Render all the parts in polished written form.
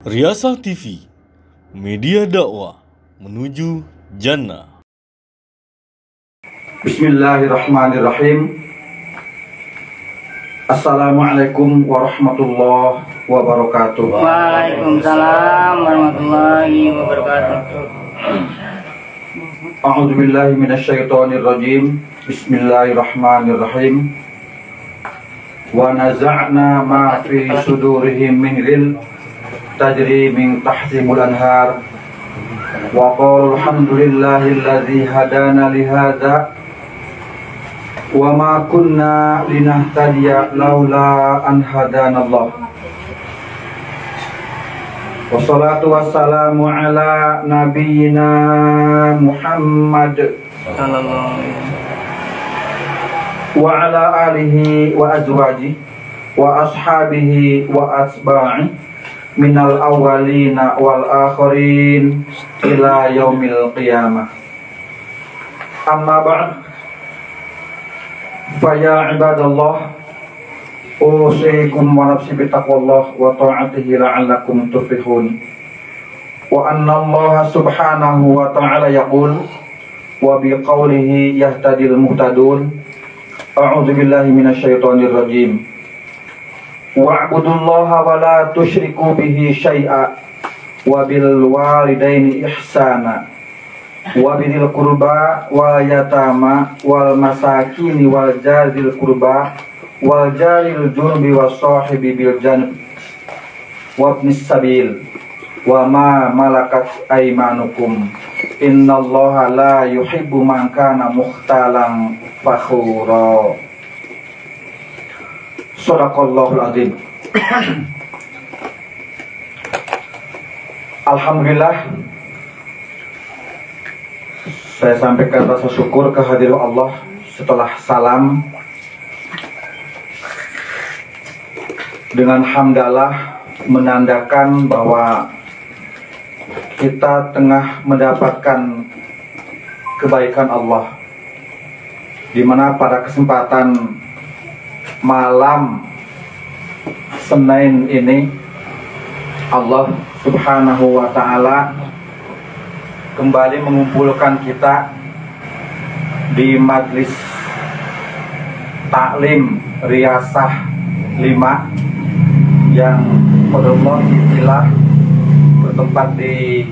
Riasah TV, media dakwah menuju jannah. Bismillahirrahmanirrahim. Assalamualaikum warahmatullahi wabarakatuh. Waalaikumsalam warahmatullahi wabarakatuh. A'udzubillahi minasyaitonirrajim. Bismillahirrahmanirrahim. Wa naza'na ma fi sudurihim min ghil tajri min tahtihimul anhar. Wa qalu alhamdulillahilladzi hadana li hadza wa ma kunna linahtadiya laula an hadanallah. Wassalatu wassalamu ala nabiyyina Muhammad wa ala alihi wa azwajihi wa ashabihi wa asba'i minal awwalina wal akhirin ila yaumil qiyamah. Amma ba'd. Faya ibadallah, usikum wa nafsi bitaqwallah wa ta'atihi la'allakum tuflihun. Wa anna Allah subhanahu wa ta'ala yaqul wa biqawlihi yahtadil muhtadun. A'udzu billahi minasyaitonir rajim. Wa'budullaha wa la tusyriku bihi syai'a wa bil walidaini ihsana wa bidil qurba wal yatama wal masakini wal jazil qurba wal jaril junubi was sahibi bil janb wa ibnis sabil wa ma malakat aymanukum innallaha la yuhibbu man kana mukhtalan fakhura. Shadaqallahul azim. Alhamdulillah, saya sampaikan rasa syukur kehadiran Allah setelah salam dengan hamdalah menandakan bahwa kita tengah mendapatkan kebaikan Allah, di mana pada kesempatan malam Senin ini Allah subhanahu wa ta'ala kembali mengumpulkan kita di majlis taklim Riasah 5 yang qadarullah istilah bertempat di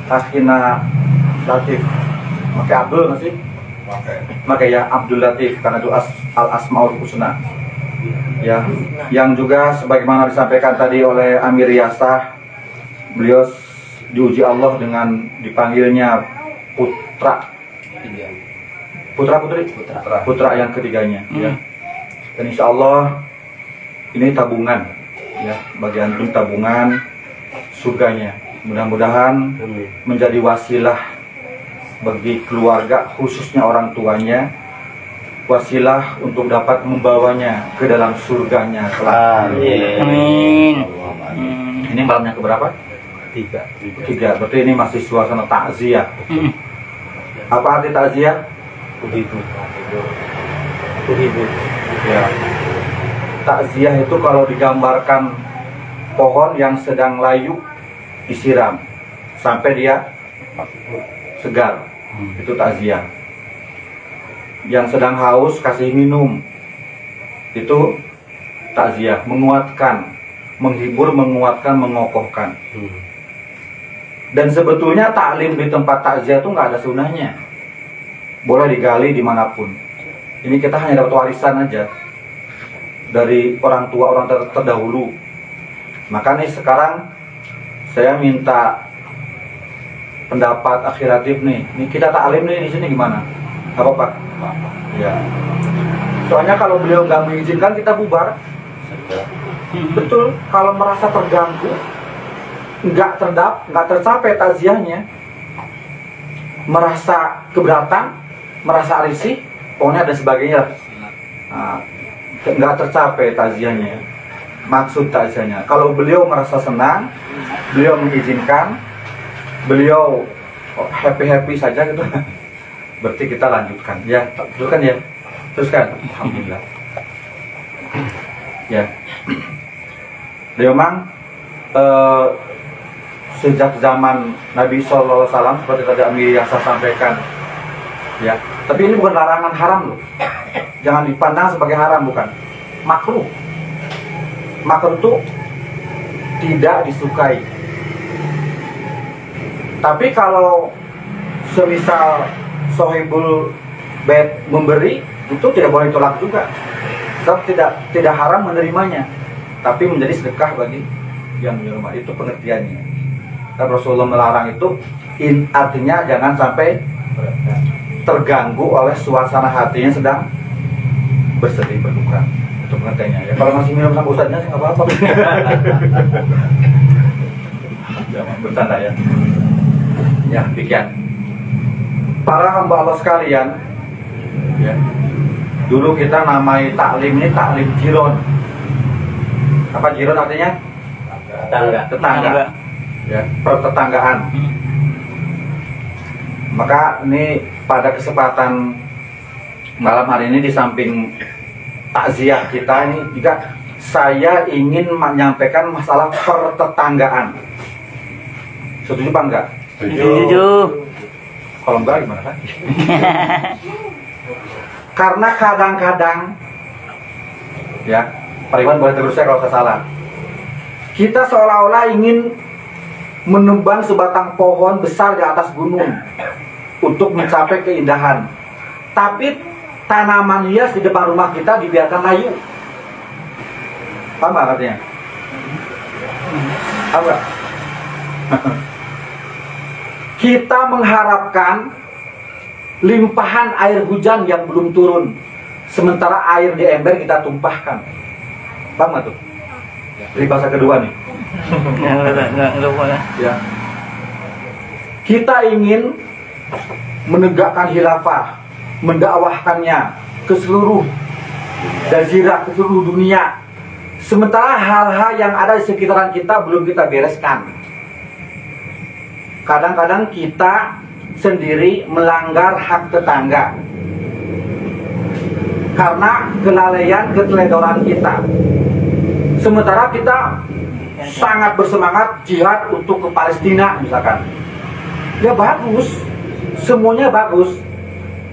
Akhina Latif. Pakai Abdul nggak sih? Maka ya Abdul Latif, karena itu al-asmaul husna ya, yang juga sebagaimana disampaikan tadi oleh Amir Riasah, beliau diuji Allah dengan dipanggilnya putra yang ketiganya ya. Dan insya Allah ini tabungan ya, bagian itu tabungan surganya. Mudah-mudahan menjadi wasilah bagi keluarga, khususnya orang tuanya, wasilah untuk dapat membawanya ke dalam surganya kelak. Amin. Ini malamnya keberapa? Tiga. Berarti ini masih suasana takziah. Apa arti takziah? Ya. Takziah itu kalau digambarkan pohon yang sedang layu disiram sampai dia segar. Itu takziah. Yang sedang haus kasih minum, itu takziah. Menguatkan, menghibur, menguatkan, mengokohkan. Dan sebetulnya taklim di tempat takziah itu nggak ada sunahnya, boleh digali dimanapun. Ini kita hanya dapat warisan aja dari orang tua, orang terdahulu. Makanya sekarang saya minta pendapat akhiratif nih. Ini kita taklim nih di sini gimana? Gak apa-apa? Ya. Soalnya kalau beliau nggak mengizinkan kita bubar. Betul. Kalau merasa terganggu, nggak tercapai takziahnya, merasa keberatan, merasa risih, pokoknya ada sebagainya. Nah, nggak tercapai takziahnya. Maksud takziahnya. Kalau beliau merasa senang, beliau mengizinkan, beliau happy saja gitu, berarti kita lanjutkan ya. Teruskan. Alhamdulillah ya. Memang sejak zaman Nabi SAW seperti tadi yang saya sampaikan, ya. Tapi ini bukan larangan haram loh. Jangan dipandang sebagai haram, bukan. Makruh. Makruh itu tidak disukai. Tapi kalau semisal sohibul bait memberi, itu tidak boleh tolak juga. Sebab tidak haram menerimanya, tapi menjadi sedekah bagi yang menerima. Itu pengertiannya. Dan Rasulullah melarang itu artinya jangan sampai terganggu oleh suasana hatinya sedang bersedih, berduka. Itu pengertiannya. Ya, kalau masih minum sama ustadznya sih nggak apa-apa. Jangan bercanda ya. Ya, demikian. Para hamba Allah sekalian, ya, dulu kita namai taklim ini taklim jiron. Apa jiron artinya? Tetangga. Ya, pertetanggaan. Maka ini pada kesempatan malam hari ini, di samping takziah kita ini juga saya ingin menyampaikan masalah pertetanggaan. Setuju Pak enggak? Setuju. Kalau enggak gimana kan? Karena kadang-kadang, ya, Pak Iwan boleh tegur saya kalau saya salah. Kita seolah-olah ingin menebang sebatang pohon besar di atas gunung untuk mencapai keindahan. Tapi tanaman hias di depan rumah kita dibiarkan layu. Paham nggak artinya? Paham nggak? Kita mengharapkan limpahan air hujan yang belum turun, sementara air di ember kita tumpahkan. Paham nggak tuh? Ini bahasa kedua nih. Ya. Kita ingin menegakkan khilafah, mendakwahkannya ke seluruh jazirah, ke seluruh dunia. Sementara hal-hal yang ada di sekitaran kita belum kita bereskan. Kadang-kadang kita sendiri melanggar hak tetangga karena kelalaian, keteledoran kita. Sementara kita sangat bersemangat jihad untuk ke Palestina misalkan. Ya bagus, semuanya bagus,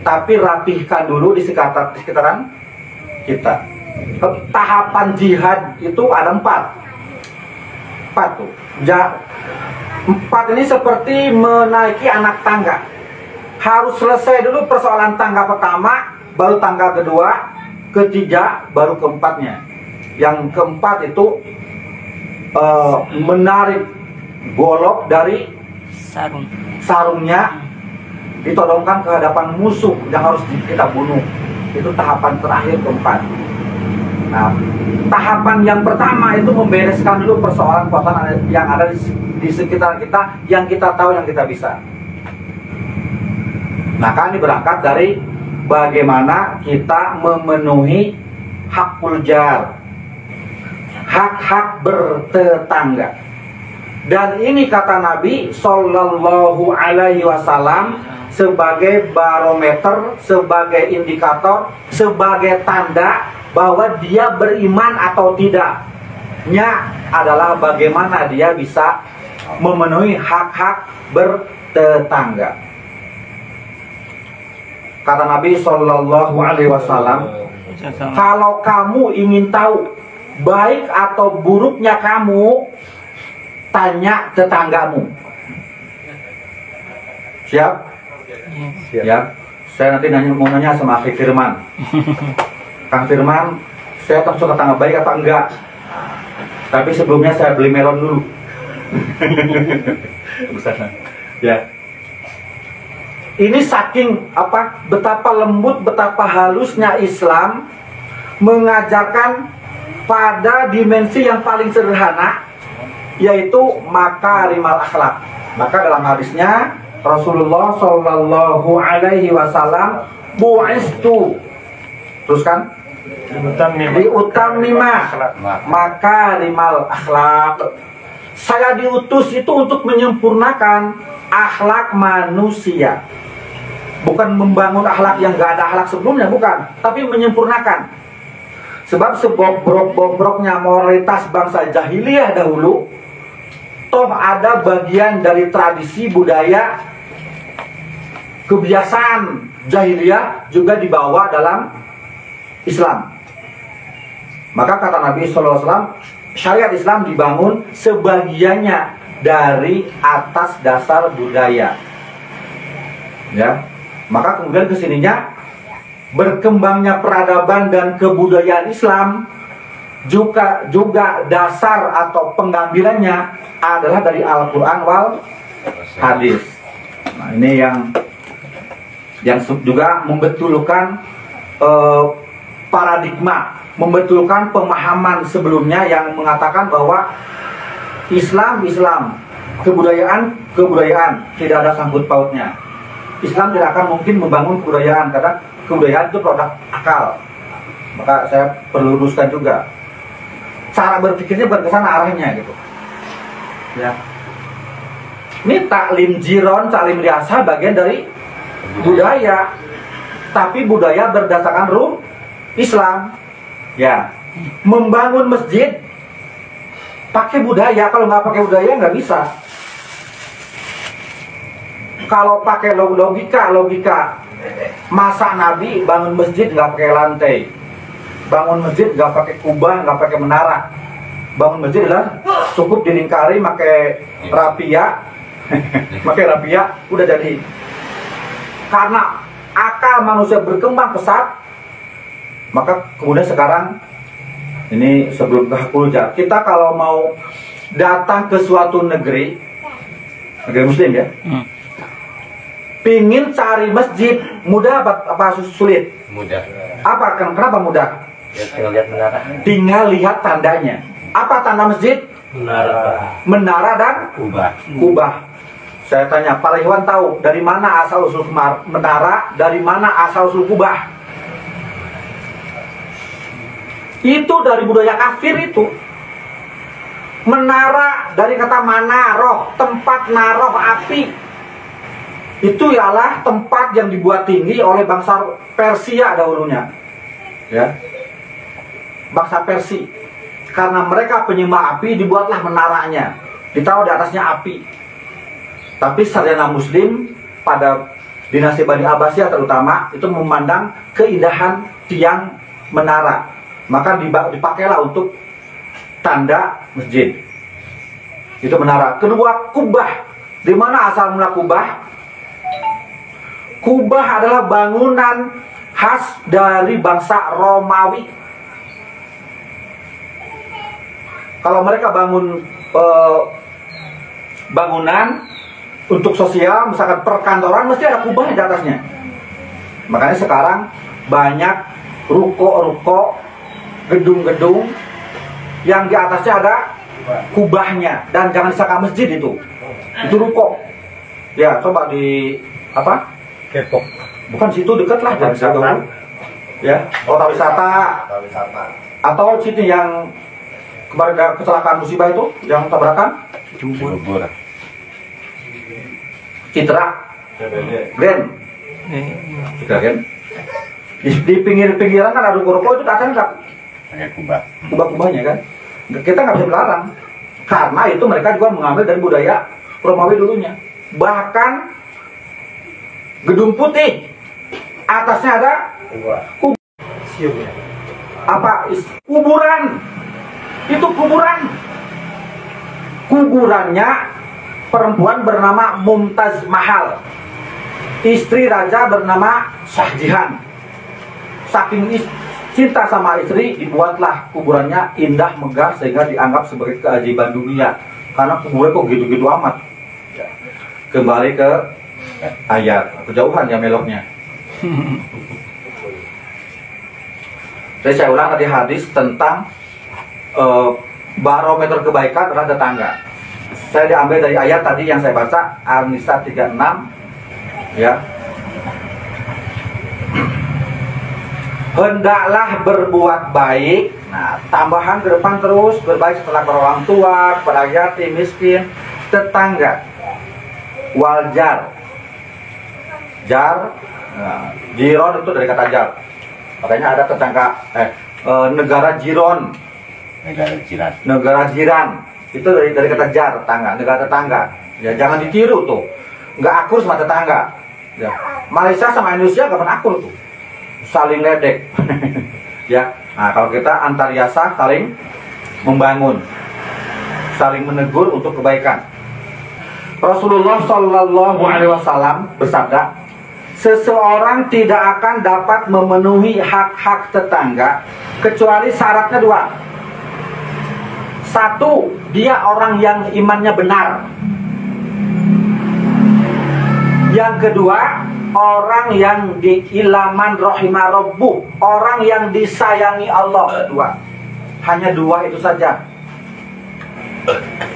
tapi rapihkan dulu di sekitaran kita. Tahapan jihad itu ada 4 tuh. 4 ini seperti menaiki anak tangga. Harus selesai dulu persoalan tangga pertama, baru tangga kedua, ketiga, baru keempatnya. Yang keempat itu menarik golok dari sarungnya, ditodongkan ke hadapan musuh yang harus kita bunuh. Itu tahapan terakhir keempat. Nah, tahapan yang pertama itu membereskan dulu persoalan-persoalan yang ada di sekitar kita, yang kita tahu, yang kita bisa. Maka ini berangkat dari bagaimana kita memenuhi hakul jar, hak-hak bertetangga. Dan ini kata Nabi Sallallahu Alaihi Wasallam sebagai barometer, sebagai indikator, sebagai tanda bahwa dia beriman atau tidaknya adalah bagaimana dia bisa memenuhi hak-hak bertetangga. Kata Nabi Sallallahu Alaihi Wasallam, kalau kamu ingin tahu baik atau buruknya kamu, tanya tetanggamu. Siap? Siap. Ya. Saya nanti mau nanya sama Akhi Firman. Kang Firman, saya tak suka tetangga baik apa enggak? Tapi sebelumnya saya beli melon dulu. Ya. Ini saking betapa lembut, betapa halusnya Islam mengajarkan pada dimensi yang paling sederhana, yaitu makarimal akhlak. Maka dalam hadisnya Rasulullah Shallallahu Alaihi Wasallam bu'istu, teruskan, diutamima makarimal akhlak. Saya diutus itu untuk menyempurnakan akhlak manusia, bukan membangun akhlak yang gak ada akhlak sebelumnya, bukan, tapi menyempurnakan. Sebab sebobrok-bobroknya moralitas bangsa jahiliyah dahulu, toh ada bagian dari tradisi budaya kebiasaan jahiliyah juga dibawa dalam Islam. Maka kata Nabi SAW, syariat Islam dibangun sebagiannya dari atas dasar budaya. Ya, maka kemudian kesininya berkembangnya peradaban dan kebudayaan Islam juga dasar atau pengambilannya adalah dari Al-Quran wal hadis. Nah, ini yang juga membetulkan paradigma, membetulkan pemahaman sebelumnya yang mengatakan bahwa Islam kebudayaan tidak ada sangkut pautnya. Islam tidak akan mungkin membangun kebudayaan karena kebudayaan itu produk akal. Maka saya perlu luruskan juga cara berpikirnya bukan ke sana arahnya gitu. Ya. Ini taklim jiron, taklim riasa bagian dari budaya, tapi budaya berdasarkan Islam. Ya, membangun masjid pakai budaya, kalau nggak pakai budaya nggak bisa. Kalau pakai logika masa Nabi bangun masjid nggak pakai lantai, bangun masjid nggak pakai kubah, nggak pakai menara, bangun masjid adalah cukup dilingkari pakai rapia, pakai rapia udah jadi. Karena akal manusia berkembang pesat, maka kemudian sekarang ini sebelum ke Hakulja, kita kalau mau datang ke suatu negeri Muslim ya, pingin cari masjid mudah apa sulit? Mudah. Kenapa mudah? Ya, tinggal lihat menara. Tinggal lihat tandanya. Apa tanda masjid? Menara dan kubah. Saya tanya, Pak Iwan tahu dari mana asal usul menara, dari mana asal usul kubah? Itu dari budaya kafir itu. Menara dari kata manaroh, tempat naroh api. Itu ialah tempat yang dibuat tinggi oleh bangsa Persia dahulunya. Ya. Bangsa Persia. Karena mereka penyembah api, dibuatlah menaranya. Ditaruh di atasnya api. Tapi sarjana Muslim pada dinasti Bani Abbasiyah terutama itu memandang keindahan tiang menara. Maka dipakailah untuk tanda masjid. Itu menara. Kedua, kubah. Di mana asal mula kubah? Kubah adalah bangunan khas dari bangsa Romawi. Kalau mereka bangun bangunan untuk sosial, misalkan perkantoran, mesti ada kubah di atasnya. Makanya sekarang banyak ruko-ruko, gedung-gedung yang di atasnya ada kubahnya, dan jangan disangka masjid itu ruko. Ya, coba di apa? Depok. Bukan situ, dekat lah dari situ. Ya, kota wisata. Atau situ yang kemarin ada kecelakaan musibah itu, yang tabrakan. Jumur. Citra. Grand. Citra Grand. Di pinggir-pinggiran kan ada ruko-ruko itu akan nggak pakai kubah. Kubah-kubahnya kan. Kita nggak bisa melarang. Karena itu mereka juga mengambil dari budaya Romawi dulunya. Bahkan gedung putih atasnya ada kuburan. Itu kuburannya perempuan bernama Mumtaz Mahal, istri raja bernama Shah Jahan. Saking cinta sama istri, dibuatlah kuburannya indah megah sehingga dianggap sebagai keajaiban dunia. Karena kuburannya kok gitu-gitu amat. Kembali ke ayat, kejauhan ya meloknya. Jadi saya ulang tadi hadis tentang barometer kebaikan adalah tetangga. Saya diambil dari ayat tadi yang saya baca, An-Nisa 36 ya. Hendaklah berbuat baik. Nah, tambahan ke depan terus berbaik setelah kepada orang tua, kepada yatim, miskin, tetangga. Waljar. Jar, jiron itu dari kata jar. Makanya ada tetangga negara jiron. Negara jiran. Negara jiran. Itu dari kata jar, tetangga, negara tetangga. Ya jangan ditiru tuh. Nggak akur sama tetangga. Ya. Malaysia sama Indonesia nggak pernah akur tuh. Saling ledek. Ya. Nah, kalau kita antariasa saling membangun, saling menegur untuk kebaikan. Rasulullah Shallallahu Alaihi Wasallam bersabda, seseorang tidak akan dapat memenuhi hak-hak tetangga kecuali syaratnya dua. Satu, dia orang yang imannya benar. Yang kedua, orang yang diilaman rahimah rabbuh, orang yang disayangi Allah. Dua, hanya dua itu saja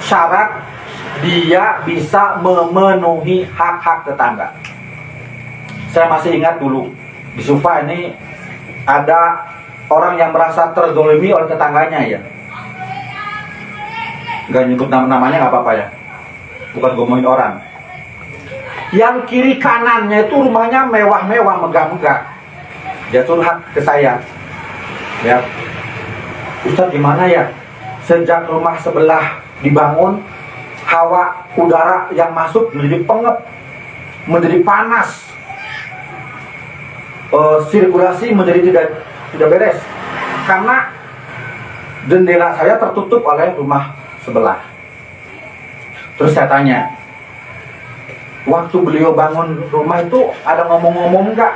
syarat dia bisa memenuhi hak-hak tetangga. Saya masih ingat dulu di Sufa ini ada orang yang merasa terzolimi oleh tetangganya ya. Gak nyebut namanya nggak apa-apa ya. Bukan ngomongin orang. Yang kiri kanannya itu rumahnya mewah-mewah, megah-megah. Dia curhat ke saya. Ya, Ustaz gimana ya? Sejak rumah sebelah dibangun, hawa udara yang masuk menjadi pengep, menjadi panas. Sirkulasi menjadi tidak beres karena jendela saya tertutup oleh rumah sebelah. Terus saya tanya, waktu beliau bangun rumah itu ada ngomong-ngomong nggak?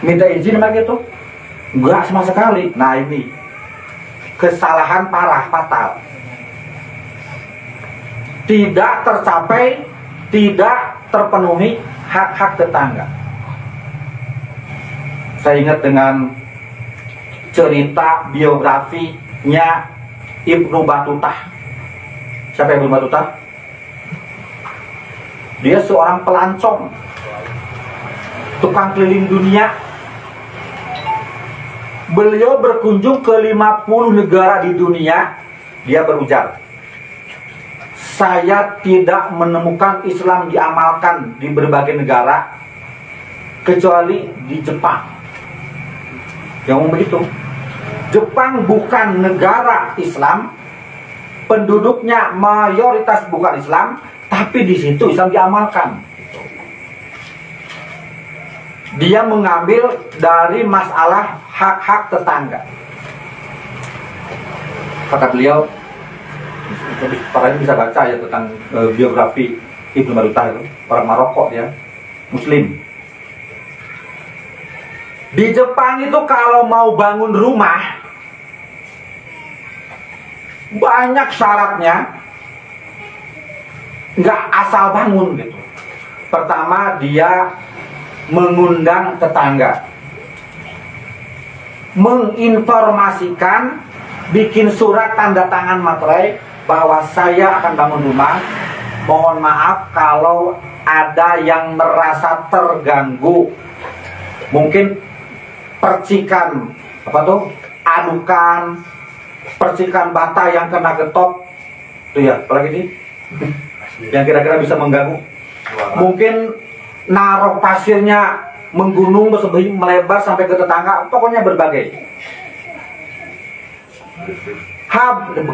Minta izin lagi gitu? Nggak sama sekali. Nah ini kesalahan parah, fatal. Tidak tercapai, tidak terpenuhi hak-hak tetangga. Saya ingat dengan cerita biografinya Ibnu Battuta. Siapa Ibnu Battuta? Dia seorang pelancong, tukang keliling dunia. Beliau berkunjung ke 50 negara di dunia. Dia berujar, saya tidak menemukan Islam diamalkan di berbagai negara kecuali di Jepang. Yang ngomong begitu. Jepang bukan negara Islam, penduduknya mayoritas bukan Islam, tapi di situ Islam diamalkan. Dia mengambil dari masalah hak-hak tetangga. Kata beliau, para ini bisa baca ya tentang biografi Ibnu Battuta itu, orang Maroko dia, Muslim. Di Jepang itu kalau mau bangun rumah banyak syaratnya, nggak asal bangun gitu. Pertama dia mengundang tetangga, menginformasikan, bikin surat tanda tangan materai bahwa saya akan bangun rumah. Mohon maaf kalau ada yang merasa terganggu, mungkin percikan adukan, percikan bata yang kena getok tuh ya, apalagi ini yang kira-kira bisa mengganggu. Mungkin naruh pasirnya menggunung melebar sampai ke tetangga, pokoknya berbagai.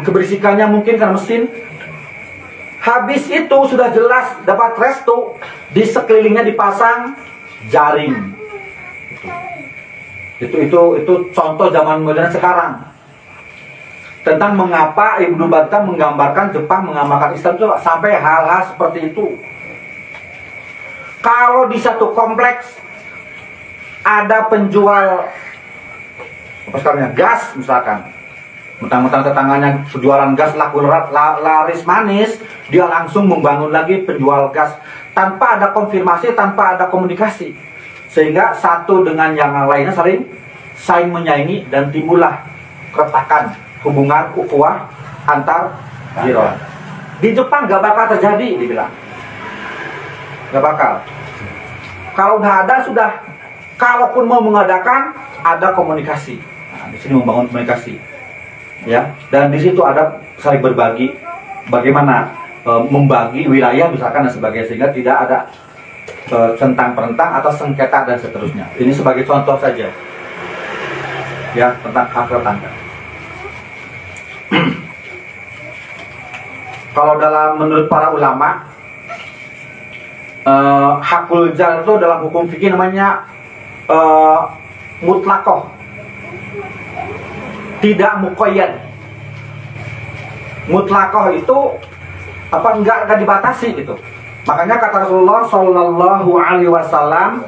Keberisikannya mungkin karena mesin. Habis itu sudah jelas dapat restu, di sekelilingnya dipasang jaring. Itu contoh zaman modern sekarang tentang mengapa Ibnu Battuta menggambarkan Jepang mengamalkan Islam itu sampai hal-hal seperti itu. Kalau di satu kompleks ada penjual gas misalkan, mentang-mentang tetangganya penjualan gas laris manis, dia langsung membangun lagi penjual gas tanpa ada konfirmasi, tanpa ada komunikasi. Sehingga satu dengan yang lainnya saling menyaingi dan timbullah keretakan, hubungan ukhuwah antar jiran. Di Jepang gak bakal terjadi, dibilang. Gak bakal. Kalau udah ada sudah, kalaupun mau mengadakan ada komunikasi. Nah, di sini membangun komunikasi, ya. Dan di situ ada saling berbagi, bagaimana membagi wilayah misalkan dan sebagainya, sehingga tidak ada centang-perentang atau sengketa dan seterusnya. Ini sebagai contoh saja, ya, tentang hak tetangga. Kalau menurut para ulama, hakul jar itu dalam hukum fikih namanya mutlakoh, tidak muqayyad. Mutlakoh itu enggak dibatasi gitu. Makanya kata Rasulullah Shallallahu Alaihi Wasallam,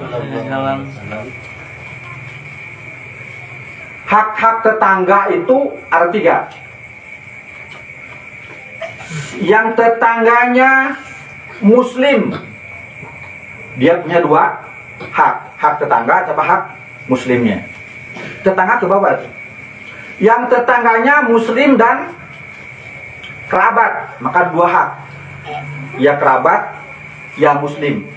hak-hak tetangga itu ada 3. Yang tetangganya Muslim, dia punya 2 hak, hak tetangga sama hak Muslimnya. Tetangga ke bawah. Yang tetangganya Muslim dan kerabat, maka 2 hak. Ya kerabat, ya Muslim,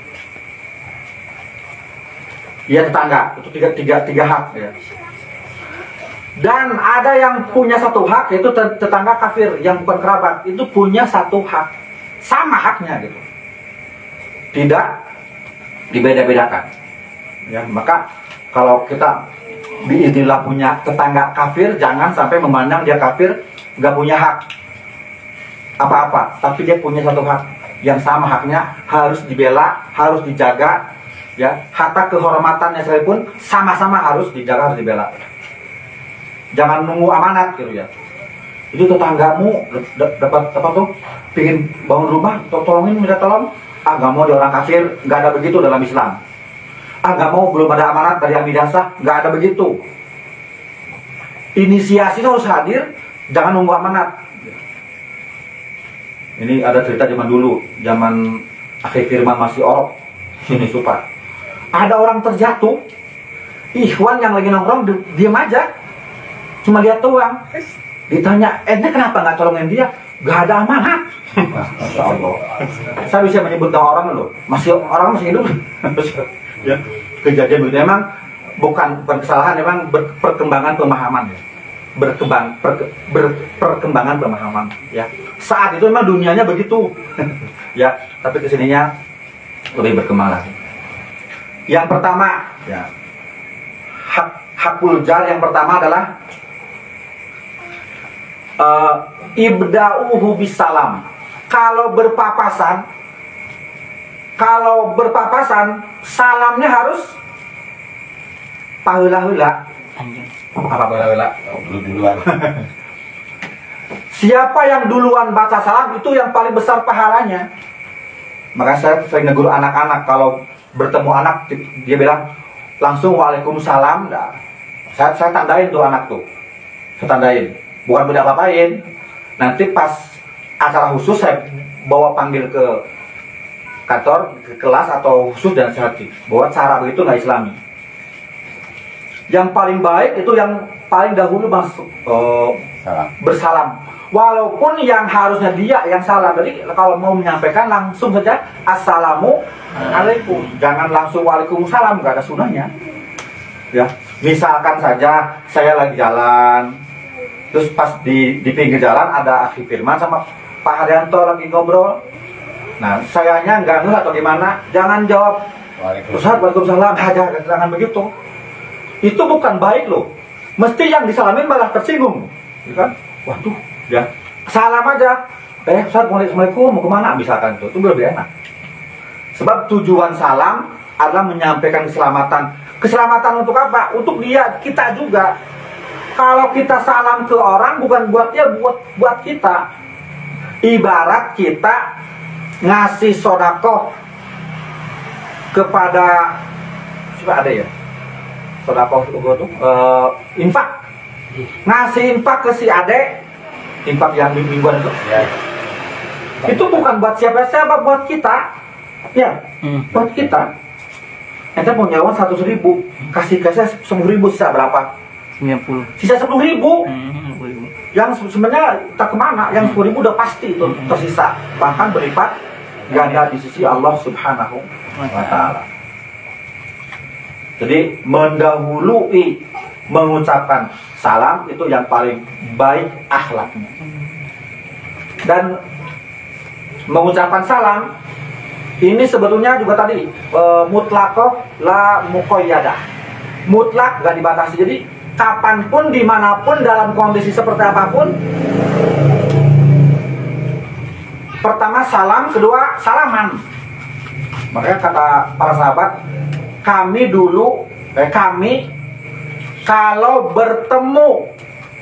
ya tetangga. Itu tiga hak ya. Dan ada yang punya 1 hak, yaitu tetangga kafir yang bukan kerabat, itu punya 1 hak, sama haknya gitu, tidak dibeda-bedakan ya. Maka kalau kita biidznillah punya tetangga kafir, jangan sampai memandang dia kafir nggak punya hak apa-apa, tapi dia punya 1 hak yang sama, haknya harus dibela, harus dijaga ya. Harta kehormatannya sekalipun sama-sama harus dijaga, harus dibela. Jangan nunggu amanat gitu ya. Itu tetanggamu dapat apa tuh, pingin bangun rumah, tolongin, minta tolong, nggak mau, dia orang kafir. Nggak ada begitu dalam Islam. Nggak mau, belum ada amanat dari Amidasah, nggak ada begitu. Inisiasi harus hadir, jangan nunggu amanat. Ini ada cerita zaman dulu, zaman Akhi Firman masih orok sini Supar. Ada orang terjatuh, ikhwan yang lagi nongkrong diam aja, cuma lihat doang. Ditanya, ente kenapa nggak tolongin dia? Gak ada amanat. Masya Allah. Saya bisa menyebut nama orang loh, orang masih hidup. Ya, kejadian begitu memang bukan kesalahan, memang perkembangan pemahaman ya. Perkembangan pemahaman ya. Saat itu memang dunianya begitu ya, tapi kesininya lebih berkembang lagi. Yang pertama ya, hakul jar yang pertama adalah ibda'uhu bisalam. Kalau berpapasan salamnya harus paheula-heula. Apa paheula? Duluan. Siapa yang duluan baca salam itu yang paling besar pahalanya. Maka saya sering negur anak-anak, kalau bertemu anak dia bilang langsung waalaikumsalam. Nah, saya tandain tuh anak tuh, saya tandain, bukan beda apa-apain. Nanti pas acara khusus saya bawa panggil ke kantor, ke kelas atau khusus dan sehati, bahwa cara begitu nggak Islami. Yang paling baik itu yang paling dahulu masuk bersalam. Walaupun yang harusnya dia yang salam. Jadi kalau mau menyampaikan langsung saja assalamualaikum, jangan langsung waalaikumsalam, nggak ada sunahnya. Ya, misalkan saja saya lagi jalan, terus pas di pinggir jalan ada Akhi Firman sama Pak Haryanto lagi ngobrol. Nah, sayanya nggak ngeh atau gimana, jangan jawab Ustaz waalaikumsalam, jangan begitu. Itu bukan baik loh. Mesti yang disalamin malah tersinggung, ya kan? Waduh, ya salam aja. Ustaz, Assalamualaikum, mau kemana? Misalkan itu lebih enak. Sebab tujuan salam adalah menyampaikan keselamatan. Keselamatan untuk apa? Untuk dia, kita juga. Kalau kita salam ke orang bukan buat dia, buat kita. Ibarat kita ngasih sodakoh kepada siapa ada ya? Sodakoh itu infak. Ngasih infak ke si ade, infak yang mingguan itu. Ya. Itu bukan buat siapa-siapa, buat kita. Ya, buat kita. Ente mau nyawa 100.000, kasih 10.000, sisa berapa? 90. Sisa 10.000. Yang sebenarnya tak kemana, yang 10.000 udah pasti itu tersisa. Bahkan berlipat ganda di sisi Allah Subhanahu wa Ta'ala. Jadi mendahului mengucapkan salam itu yang paling baik akhlaknya. Dan mengucapkan salam ini sebetulnya juga tadi mutlaqah la muqayyadah. Mutlak gak dibatasi. Jadi kapanpun, dimanapun, dalam kondisi seperti apapun, Pertama salam, kedua salaman. Makanya kata para sahabat, kami kalau bertemu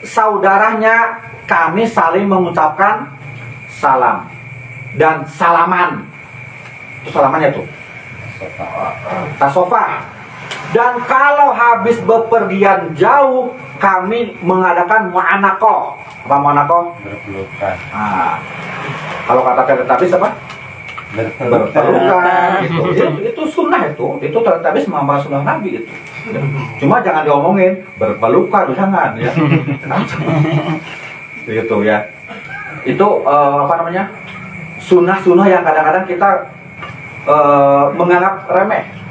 saudaranya, kami saling mengucapkan salam dan salaman. Itu salamannya tuh. Tasofah. Dan kalau habis bepergian jauh, kami mengadakan mu'anakoh. Apa mu'anakoh? Berpelukan. Nah, kalau kata Teletubbies apa? Berpelukan. Itu sunnah itu Teletubbies memang sunnah Nabi itu. Cuma jangan diomongin berpelukan, jangan ya. Gitu ya. Itu apa namanya? Sunnah-sunnah yang kadang-kadang kita menganggap remeh.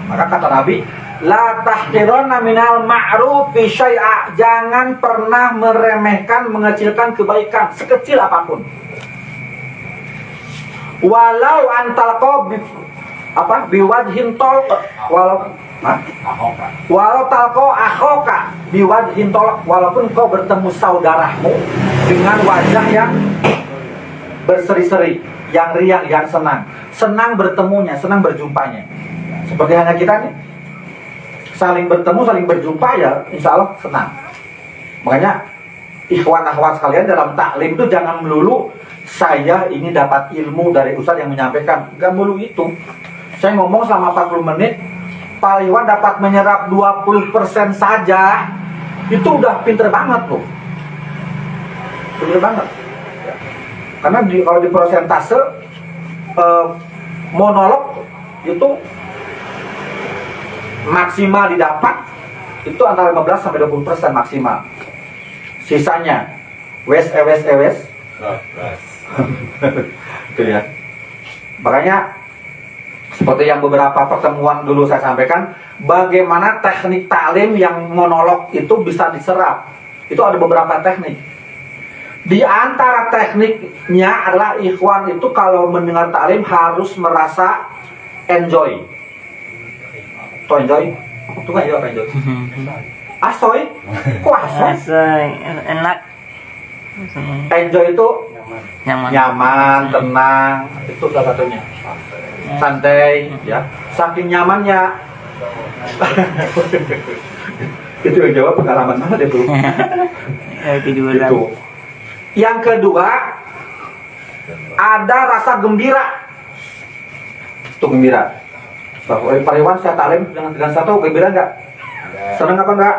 Maka kata Nabi, la tahqironna minal ma'rufi syai'a, jangan pernah meremehkan, mengecilkan kebaikan sekecil apapun. Walau antalqa biwajhin tol, walau talqa akhoka biwajhin tol, walaupun kau bertemu saudaramu dengan wajah yang berseri-seri, yang riang, yang senang bertemunya, senang berjumpanya. Seperti hanya kita nih, saling bertemu, saling berjumpa ya, insya Allah senang. Makanya ikhwan akhwat sekalian, dalam taklim itu jangan melulu saya ini dapat ilmu dari ustadz yang menyampaikan, gak melulu itu. Saya ngomong selama 40 menit, Pak Iwan dapat menyerap 20% saja, itu udah pinter banget loh. Pinter banget. Karena kalau di persentase monolog itu maksimal didapat itu antara 15 sampai 20% maksimal. Sisanya wes. Itu ya. Makanya seperti yang beberapa pertemuan dulu saya sampaikan, bagaimana teknik taklim yang monolog itu bisa diserap. Itu ada beberapa teknik. Di antara tekniknya adalah ikhwan itu kalau mendengar taklim harus merasa enjoy. Tuh enjoy? Itu kan apa enjoy? Asoy? Kok asoy? Asoy, enak. Enjoy itu Nyaman. tenang. Itu salah satunya. Santai, ya. Saking nyamannya. Itu yang jawab pengalaman banget itu. Tiduran. Itu. Yang kedua, ada rasa gembira. Itu gembira. Pak Iwan saya taklim dengan satu gembira enggak? Senang apa enggak?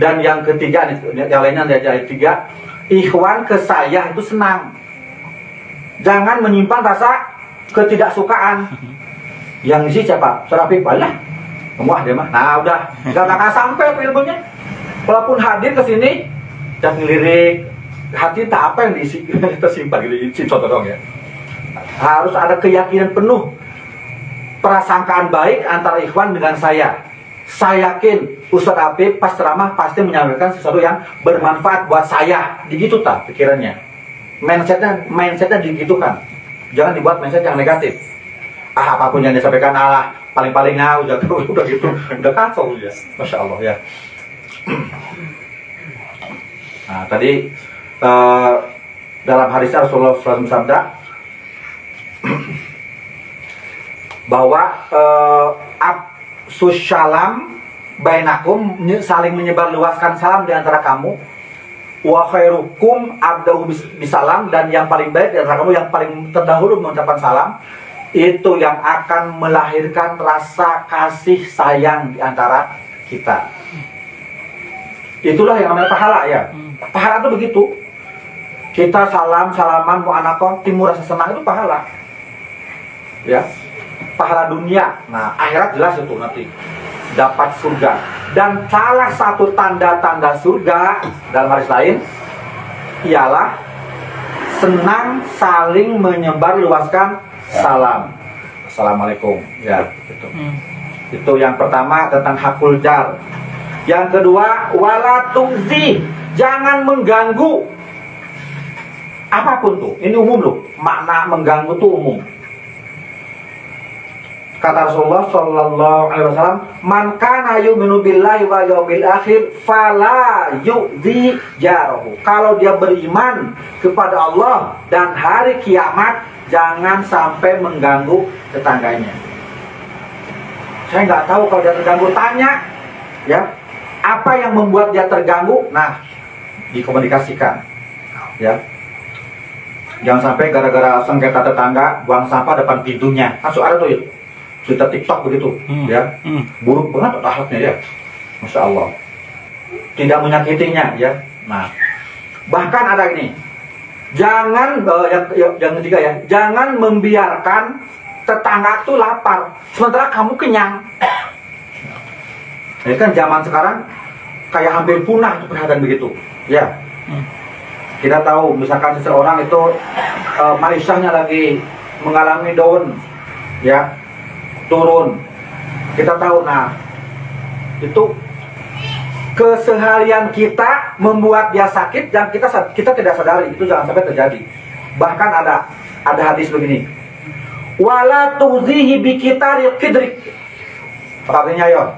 Dan yang ketiga, yang lainnya ada tiga, ikhwan ke saya itu senang. Jangan menyimpan rasa ketidaksukaan. Yang isi siapa? Serapi balah. Kamu ada mah. Nah udah, nggak akan sampai ilmunya. Walaupun hadir ke sini, dan ngelirik, hati tak apa yang diisi, kita simpan gitu, isi contoh dong ya. Harus ada keyakinan penuh, prasangkaan baik antara ikhwan dengan saya. Saya yakin Ustadz Apip pas ceramah pasti menyampaikan sesuatu yang bermanfaat buat saya. Begitu tak pikirannya. Mindsetnya digitukan. Jangan dibuat mindset yang negatif. Apapun yang disampaikan Allah paling-paling udah gitu, udah kacau ya. Masya Allah ya. Nah tadi dalam hadis Rasulullah SAW sabda bahwa susyalam bainakum, saling menyebar luaskan salam di antara kamu. Wa khairukum abdahu bisalam, dan yang paling baik di antara kamu yang paling terdahulu mengucapkan salam, itu yang akan melahirkan rasa kasih sayang di antara kita. Itulah yang namanya pahala ya. Pahala itu begitu. Kita salaman mu'anakoh, timbul rasa senang, itu pahala. Ya. Pahala dunia. Nah, akhirat jelas itu nanti dapat surga. Dan salah satu tanda-tanda surga dalam hadis lain ialah senang saling menyebar luaskan salam. Assalamualaikum. Ya, gitu. Itu yang pertama tentang hakul jar. Yang kedua, wala tu'zi, jangan mengganggu. Apapun tuh, ini umum loh. Makna mengganggu tuh umum. Kata Rasulullah sallallahu alaihi wasallam, "Man kana yu'minu billahi wal yawmil akhir fala yu'dhi jarahu." Kalau dia beriman kepada Allah dan hari kiamat, jangan sampai mengganggu tetangganya. Saya nggak tahu kalau dia terganggu, tanya ya, apa yang membuat dia terganggu? Nah, dikomunikasikan ya. Jangan sampai gara-gara sengketa tetangga buang sampah depan pintunya. Masuk ada tuh ya. Cerita TikTok begitu, ya, buruk banget akhlaknya ya, masya Allah, tidak menyakitinya ya. Nah, bahkan ada ini, jangan yang ketiga ya, jangan membiarkan tetangga itu lapar sementara kamu kenyang. Ini kan zaman sekarang kayak hampir punah perhatian begitu, ya. Kita tahu misalkan seseorang itu maishahnya lagi mengalami down, ya, turun, kita tahu. Nah, itu keseharian kita membuat dia sakit dan kita tidak sadari, itu jangan sampai terjadi. Bahkan ada hadis begini, wala tuzihi bikitari kidrik, artinya ya,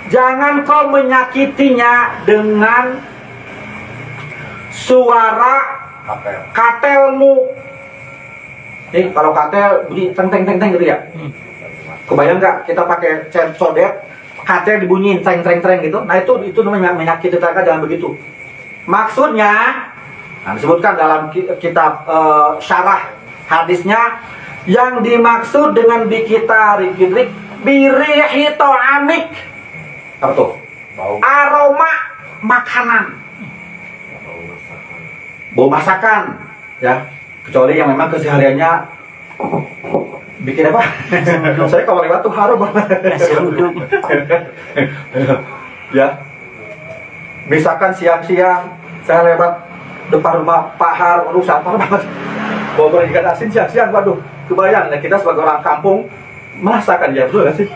jangan kau menyakitinya dengan suara katelmu. Nih, kalau katel bunyi teng teng teng teng gitu ya. Kebayang nggak kita pakai sodet, katel dibunyiin teng teng teng gitu. Nah, itu namanya menyakiti tetangga, jangan begitu. Maksudnya, nah, disebutkan dalam kitab syarah hadisnya, yang dimaksud dengan bikita rikidrik birihito amik. Apa tuh? Aroma makanan, bau masakan, ya. Kecuali yang memang kesehariannya bikin apa? Saya kalau lewat tuh harum banget. Ya, misalkan siang-siang saya lewat depan rumah Pak Har, waduh sampah banget. Bawa goreng ikan asin siang-siang, waduh, kebayang. Nah, kita sebagai orang kampung merasakan ya, betul nggak sih?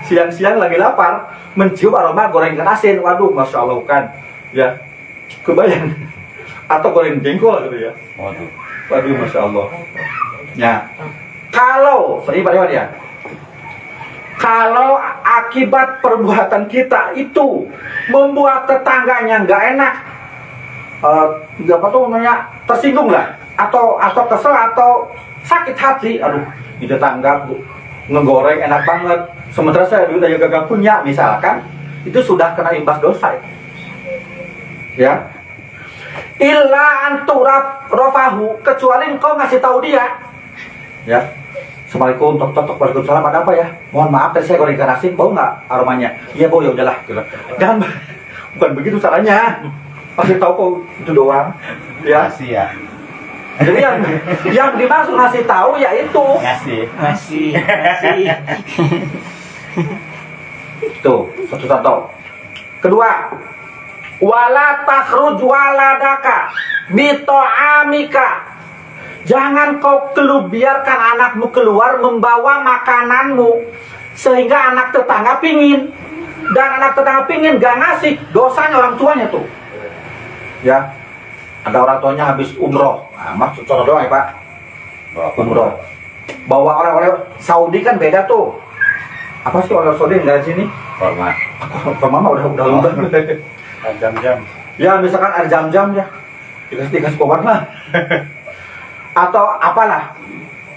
Siang-siang lagi lapar, mencium aroma goreng ikan asin, waduh, masya Allah kan, ya, kebayang. Atau goreng jengkol gitu ya. Waduh, masya Allah. Ya, kalau ya, kalau akibat perbuatan kita itu membuat tetangganya nggak enak, apa tuh namanya, tersinggung lah, atau kesel atau sakit hati, aduh, di tetangga ngegoreng enak banget, sementara saya dulu aja gak punya, misalkan, itu sudah kena imbas dosa, ya. Illa anturaf rofahu, kecuali engkau ngasih tahu dia, ya. Assalamualaikum, tok, waalaikumsalam, ada apa ya? Mohon maaf, tadi saya goreng ikan asin, bau nggak aromanya? Iya bau, ya udahlah. Jangan, bukan begitu caranya. Kasih tahu kok itu doang, ya. Kasih ya. Jadi yang dimaksud ngasih tahu ya itu. Ngasih. Tuh, satu. Kedua, wala takhruj waladaka bito'amika. Jangan kau biarkan anakmu keluar membawa makananmu sehingga anak tetangga pingin, dan anak tetangga pingin gak ngasih, dosanya orang tuanya tuh, ya. Ada orang tuanya habis umroh, nah, maksud contoh doang ya Pak, umroh, bawa oleh-oleh Saudi kan beda tuh. Apa sih oleh Saudi dari sini? Mama udah lupa. Jam-jam. Ya misalkan ada jam-jam ya, dikasih kobar lah. Atau apalah.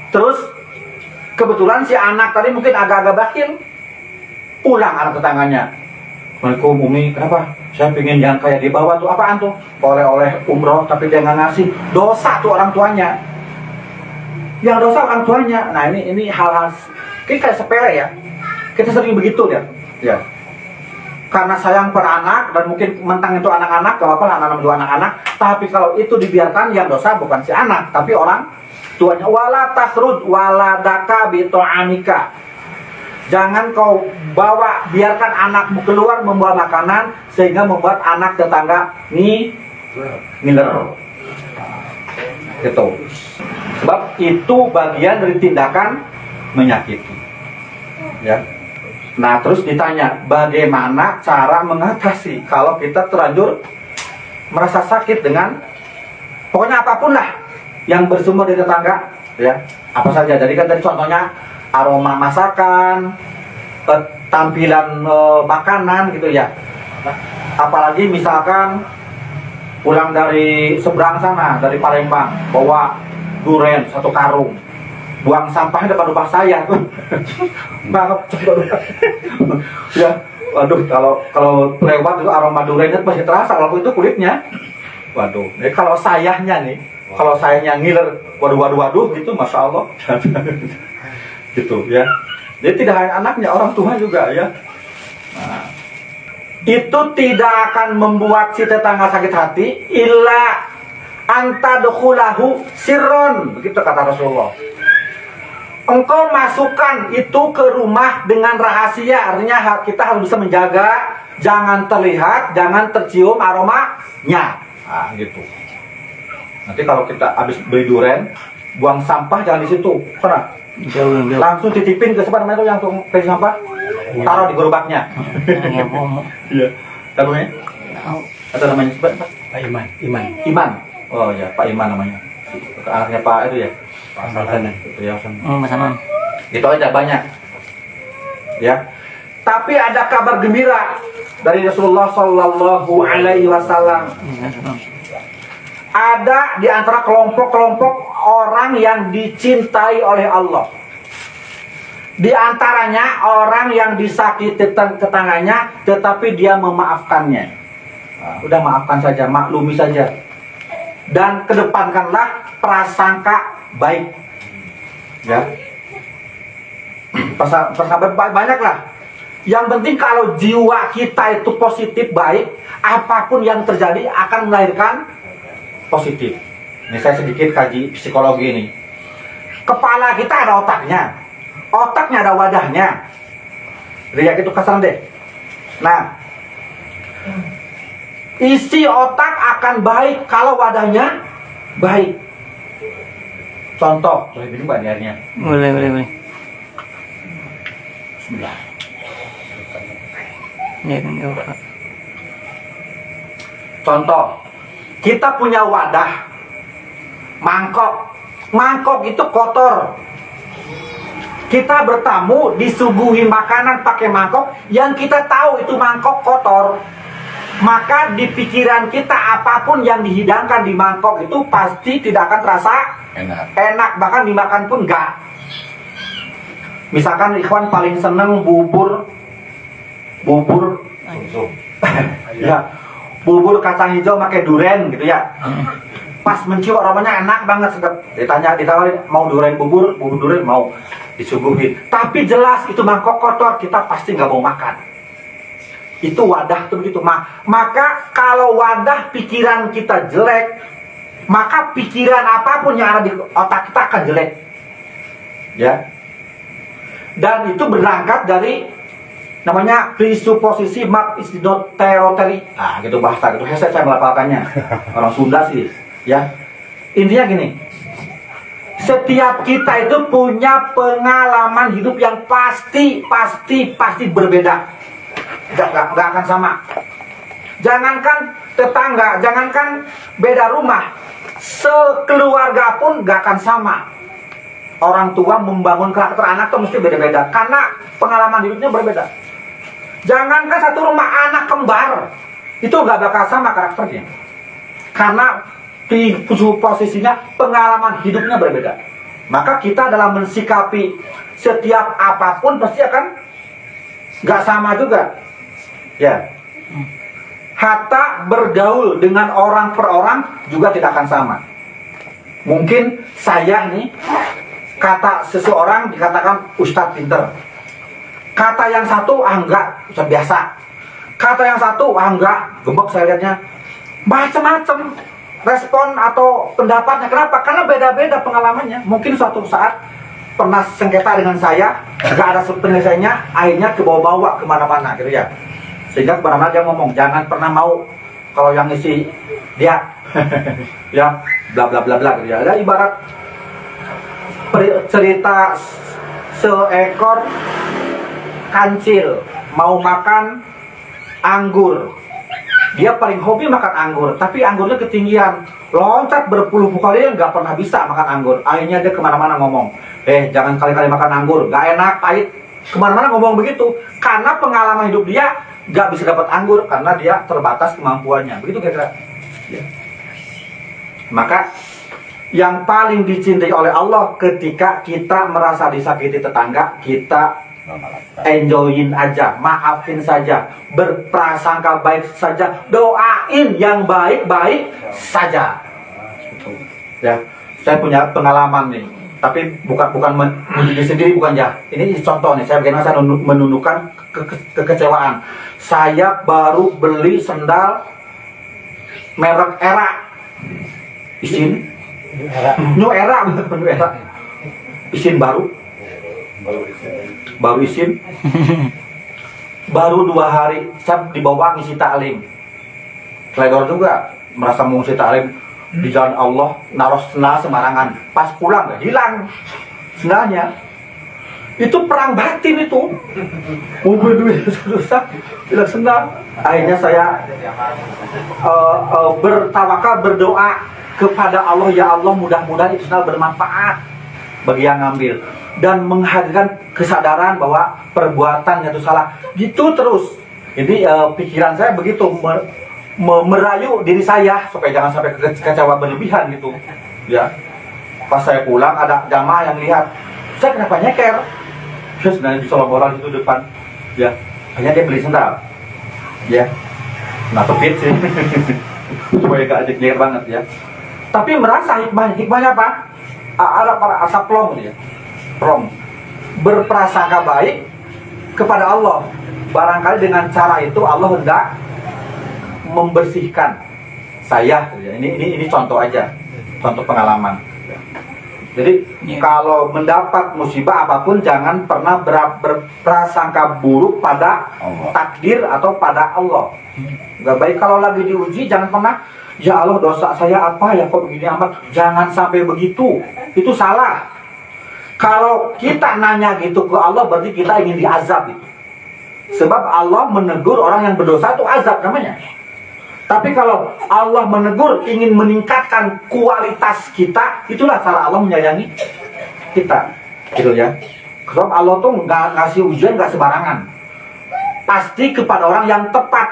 Terus kebetulan si anak tadi mungkin agak-agak bakhil, pulang anak tetangganya, Assalamualaikum Umi, kenapa? Saya pengen yang kayak di bawah tuh, apaan tuh? Oleh-oleh umroh tapi dia nggak ngasih, dosa tuh orang tuanya. Yang dosa orang tuanya. Nah ini hal-hal kayak sepele ya, kita sering begitu ya. Karena sayang per anak dan mungkin mentang itu anak-anak, gak apa-apa anak-anak dua anak-anak. Tapi kalau itu dibiarkan, yang dosa bukan si anak, tapi orang tuanya. Wala tasrud waladaka bito'amika. Jangan kau biarkan anakmu keluar membawa makanan sehingga membuat anak tetangga ngiler. Gitu. Sebab itu bagian dari tindakan menyakiti. Ya. Nah, terus ditanya, bagaimana cara mengatasi kalau kita terlanjur merasa sakit dengan, pokoknya apapun lah, yang bersumber dari tetangga, ya. Apa saja? Jadi kan tadi contohnya aroma masakan, tampilan makanan gitu ya. Nah, apalagi misalkan pulang dari seberang sana, dari Palembang, bawa durian 1 karung, buang sampahnya depan rumah saya tuh. Ya, waduh, kalau lewat itu aroma duriannya masih terasa, walaupun itu kulitnya. Waduh, jadi kalau sayahnya nih, kalau sayanya ngiler, waduh gitu, masya Allah. Gitu ya. Jadi tidak hanya anaknya, orang tua juga ya. Nah, itu tidak akan membuat si tetangga sakit hati illa antadkhulahu sirron, begitu kata Rasulullah. Engkau masukkan itu ke rumah dengan rahasia, artinya kita harus bisa menjaga, jangan terlihat, jangan tercium aromanya. Nah, gitu. Nanti kalau kita habis beli durian, buang sampah jangan di situ, pernah? Jauh. Langsung titipin ke siapa namanya itu yang tukang sampah, taruh di gerobaknya. Iya, taruhnya. Ada namanya siapa? Pak Iman. Iman. Oh ya, Pak Iman namanya. Anaknya Pak itu ya. Pak Hasan. Itu ya. Masanan. Itu aja banyak. Ya. Tapi ada kabar gembira dari Rasulullah Shallallahu Alaihi Wasallam. Ada di antara kelompok-kelompok orang yang dicintai oleh Allah. Di antaranya orang yang disakiti tetangganya, tetapi dia memaafkannya. Nah, udah maafkan saja, maklumi saja. Dan kedepankanlah prasangka baik. Ya. Prasangka baik banyaklah. Yang penting kalau jiwa kita itu positif baik, apapun yang terjadi akan melahirkan positif. Ini saya sedikit kaji psikologi ini. Kepala kita ada otaknya ada wadahnya. Lihat itu kesan deh. Nah, isi otak akan baik kalau wadahnya baik. Contoh, boleh minum Mbak airnya? Boleh. Bismillah. Ya kan, ya Pak. Contoh, kita punya wadah, mangkok itu kotor. Kita bertamu disuguhi makanan pakai mangkok yang kita tahu itu mangkok kotor. Maka di pikiran kita apapun yang dihidangkan di mangkok itu pasti tidak akan terasa enak, bahkan dimakan pun enggak. Misalkan ikhwan paling seneng bubur ya, bubur kacang hijau pakai duren gitu ya. Pas mencium aromanya enak banget, sedap. Ditawarin mau duren bubur duren mau, disuguhin. Tapi jelas itu mangkok kotor, kita pasti nggak mau makan. Itu wadah tuh begitu. Maka kalau wadah pikiran kita jelek, maka pikiran apapun yang ada di otak kita akan jelek. Ya. Dan itu berangkat dari namanya presuposisi map is not theory. Ah, gitu bahasa gitu. Saya melafalkannya. Orang Sunda sih, ya. Intinya gini. Setiap kita itu punya pengalaman hidup yang pasti berbeda. Gak akan sama. Jangankan tetangga, jangankan beda rumah, sekeluarga pun gak akan sama. Orang tua membangun karakter anak tuh mesti beda-beda karena pengalaman hidupnya berbeda. Jangankan satu rumah, anak kembar itu gak bakal sama karakternya karena di posisinya pengalaman hidupnya berbeda. Maka kita dalam mensikapi setiap apapun pasti akan gak sama juga. Ya, hatta bergaul dengan orang per orang juga tidak akan sama. Mungkin saya nih, kata seseorang dikatakan ustadz pinter, kata yang satu enggak, ustadz biasa, kata yang satu enggak, gembok saya lihatnya. Macam-macam respon atau pendapatnya. Kenapa? Karena beda-beda pengalamannya. Mungkin suatu saat pernah sengketa dengan saya, nggak ada penyelesaiannya, akhirnya kebawa-bawa kemana-mana gitu ya. Sehingga kemana-mana dia ngomong, jangan pernah mau kalau yang isi dia ya bla bla bla bla gitu ya. Ada ibarat cerita seekor kancil mau makan anggur, Dia paling hobi makan anggur, tapi anggurnya ketinggian, loncat berpuluh-puluh kali nggak pernah bisa makan anggur. Akhirnya dia kemana-mana ngomong, jangan kali-kali makan anggur, nggak enak, pahit. Kemana-mana ngomong begitu, karena pengalaman hidup dia nggak bisa dapat anggur karena dia terbatas kemampuannya. Begitu kira-kira. Ya. Maka yang paling dicintai oleh Allah ketika kita merasa disakiti tetangga, kita enjoyin aja, maafin saja, berprasangka baik saja, doain yang baik-baik saja. Ya, saya punya pengalaman nih, tapi bukan menjadi sendiri, bukan ya. Ini contoh nih, saya bagaimana saya menundukkan kekecewaan. Saya baru beli sendal merek Era, isin, New Era, bukan New Era, isin baru isin baru 2 hari saya dibawa ngisi taklim, teledor juga, merasa mau ngisi taklim di jalan Allah, naruh sendal sembarangan, pas pulang hilang sendalnya. Itu perang batin itu, mobil duit susah hilang sendal. Akhirnya saya bertawakal, berdoa kepada Allah, ya Allah, mudah-mudahan itu sendal bermanfaat bagi yang ngambil, dan menghadirkan kesadaran bahwa perbuatannya itu salah. Gitu terus. Jadi pikiran saya begitu, merayu diri saya supaya jangan sampai kecewa berlebihan gitu. Ya. Pas saya pulang ada jamaah yang lihat, saya kenapa nyeker? Saya sebenarnya bisa lomboran itu depan. Ya. Hanya dia beli sendal. Ya. Nah, kepit sih. Supaya gak nyeker banget ya. Tapi merasa hikmahnya apa? Ada para asap plong ya. Plong. Berprasangka baik kepada Allah. Barangkali dengan cara itu Allah hendak membersihkan saya. Ini contoh aja, contoh pengalaman. Jadi kalau mendapat musibah apapun jangan pernah berprasangka buruk pada takdir atau pada Allah. Gak baik. Kalau lagi diuji jangan pernah, ya Allah, dosa saya apa ya kok begini amat. Jangan sampai begitu. Itu salah. Kalau kita nanya gitu ke Allah berarti kita ingin diazab gitu. Sebab Allah menegur orang yang berdosa itu azab namanya. Tapi kalau Allah menegur ingin meningkatkan kualitas kita, itulah cara Allah menyayangi kita. Gitu ya. Sebab Allah tuh nggak ngasih ujian nggak sembarangan. Pasti kepada orang yang tepat.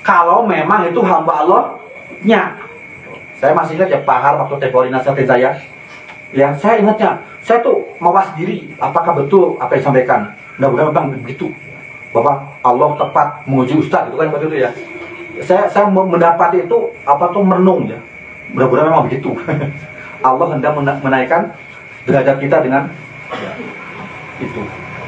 Kalau memang itu hamba Allah-nya. Saya masih ingat ya Pak Har waktu Tepori nasihatin saya. Ya, saya ingatnya, saya tuh mawas diri, apakah betul apa yang disampaikan. Mudah-mudahan memang begitu. Bapak Allah tepat menguji Ustaz, itu kan begitu ya. Saya mendapat itu apa tuh merenung ya. Mudah-mudahan memang begitu. Allah hendak menaikkan derajat kita dengan itu.